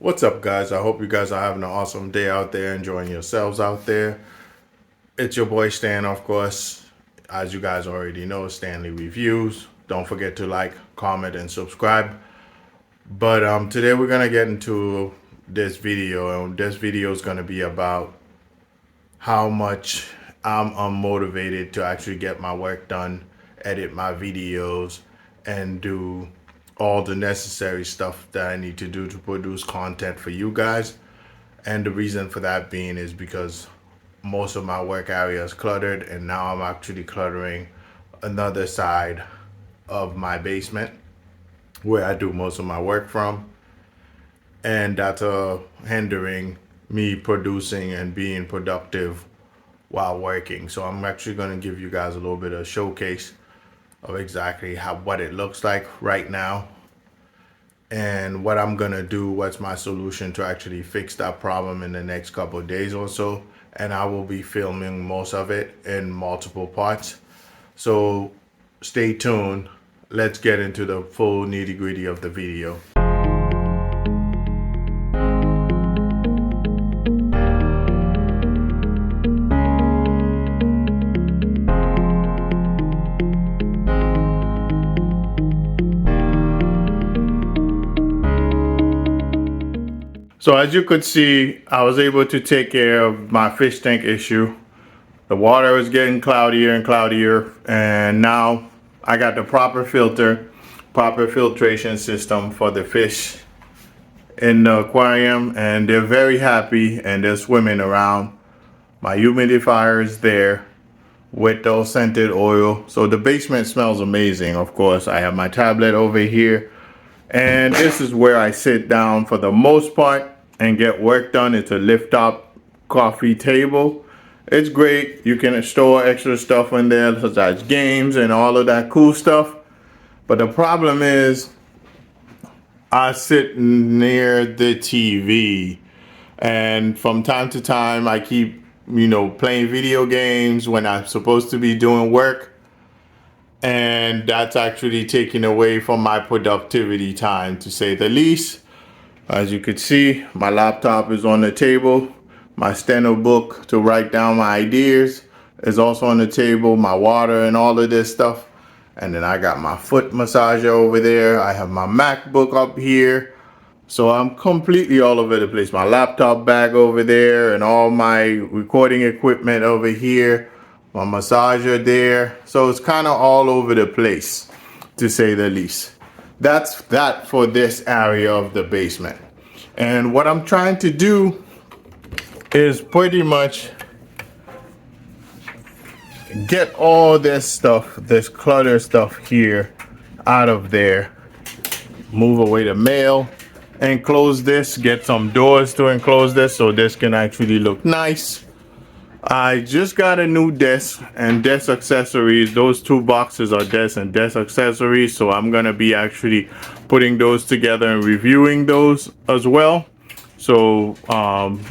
What's up, guys? I hope you guys are having an awesome day out there, enjoying yourselves out there. It's your boy Stan, of course. As you guys already know, Stanley Reviews. Don't forget to like, comment, and subscribe. But today we're gonna get into this video, and this video is gonna be about how much I'm unmotivated to actually get my work done, edit my videos, and do all the necessary stuff that I need to do to produce content for you guys. And the reason for that being is because most of my work area is cluttered, and now I'm actually cluttering another side of my basement where I do most of my work from. And that's hindering me producing and being productive while working. So I'm actually going to give you guys a little bit of showcase of exactly what it looks like right now and what I'm gonna do, what's my solution to actually fix that problem in the next couple of days or so. And I will be filming most of it in multiple parts. So stay tuned. Let's get into the full nitty-gritty of the video. So as you could see, I was able to take care of my fish tank issue. The water was getting cloudier and cloudier, and now I got the proper filtration system for the fish in the aquarium, and they're very happy and they're swimming around. My humidifier is there with those scented oil. So the basement smells amazing. Of course, I have my tablet over here, and this is where I sit down for the most part and get work done. It's a lift up coffee table. It's great. You can store extra stuff in there, such as games and all of that cool stuff. But the problem is I sit near the TV, and from time to time I keep, playing video games when I'm supposed to be doing work. And that's actually taking away from my productivity time, to say the least. As you can see, my laptop is on the table. My steno book to write down my ideas is also on the table. My water and all of this stuff. And then I got my foot massager over there. I have my MacBook up here. So I'm completely all over the place. My laptop bag over there and all my recording equipment over here. My massager there. So it's kind of all over the place, to say the least. That's that for this area of the basement. And what I'm trying to do is pretty much get all this stuff, this clutter stuff here out of there. Move away the mail, enclose this, get some doors to enclose this so this can actually look nice. I just got a new desk and desk accessories. Those two boxes are desk and desk accessories, so I'm gonna be actually putting those together and reviewing those as well, so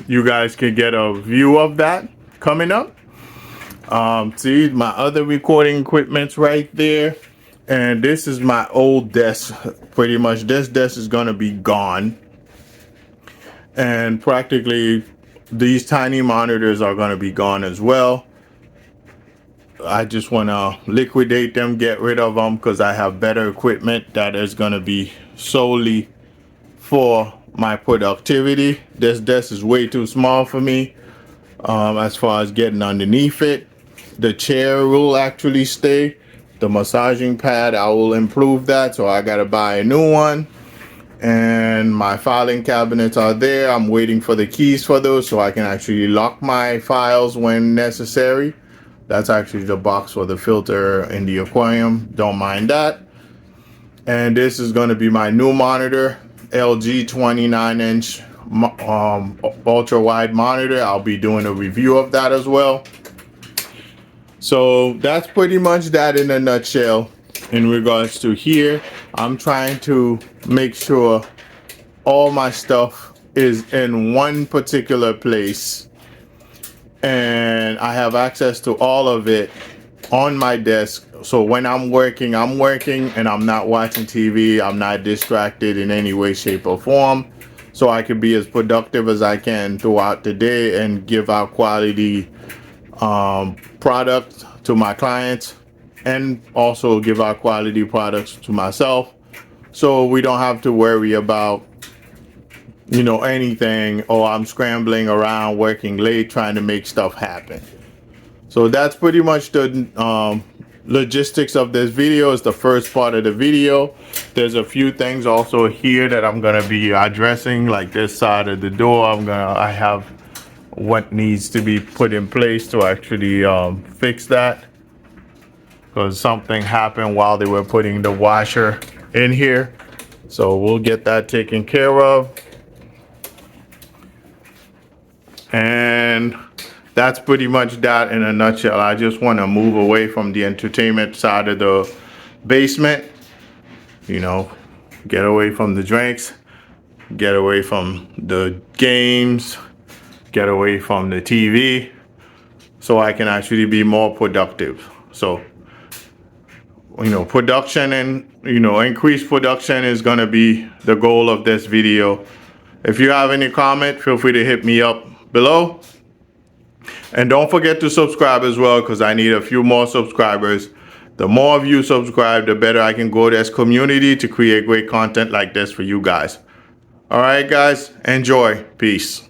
you guys can get a view of that coming up. See, my other recording equipment's right there, and this is my old desk. Pretty much this desk is gonna be gone, and practically these tiny monitors are going to be gone as well. I just want to liquidate them, get rid of them, because I have better equipment that is going to be solely for my productivity. This desk is way too small for me as far as getting underneath it. The chair will actually stay. The massaging pad, I will improve that, so I got to buy a new one. And my filing cabinets are there. I'm waiting for the keys for those so I can actually lock my files when necessary. That's actually the box for the filter in the aquarium. Don't mind that. And this is going to be my new monitor, LG 29-inch ultra wide monitor. I'll be doing a review of that as well. So that's pretty much that in a nutshell. In regards to here, I'm trying to make sure all my stuff is in one particular place, and I have access to all of it on my desk. So when I'm working, and I'm not watching TV. I'm not distracted in any way, shape, or form. so I can be as productive as I can throughout the day and give out quality product to my clients, and also give out quality products to myself, so we don't have to worry about anything, or I'm scrambling around working late trying to make stuff happen. So that's pretty much the logistics of this video. Is the first part of the video. There's a few things also here that I'm gonna be addressing, like this side of the door. I have what needs to be put in place to actually fix that, because something happened while they were putting the washer in here. So we'll get that taken care of. And that's pretty much that in a nutshell. I just want to move away from the entertainment side of the basement, get away from the drinks, get away from the games, get away from the TV, so I can actually be more productive. So, production and, increased production is going to be the goal of this video. If you have any comment, feel free to hit me up below. And don't forget to subscribe as well, because I need a few more subscribers. The more of you subscribe, the better I can grow this community to create great content like this for you guys. All right, guys, enjoy. Peace.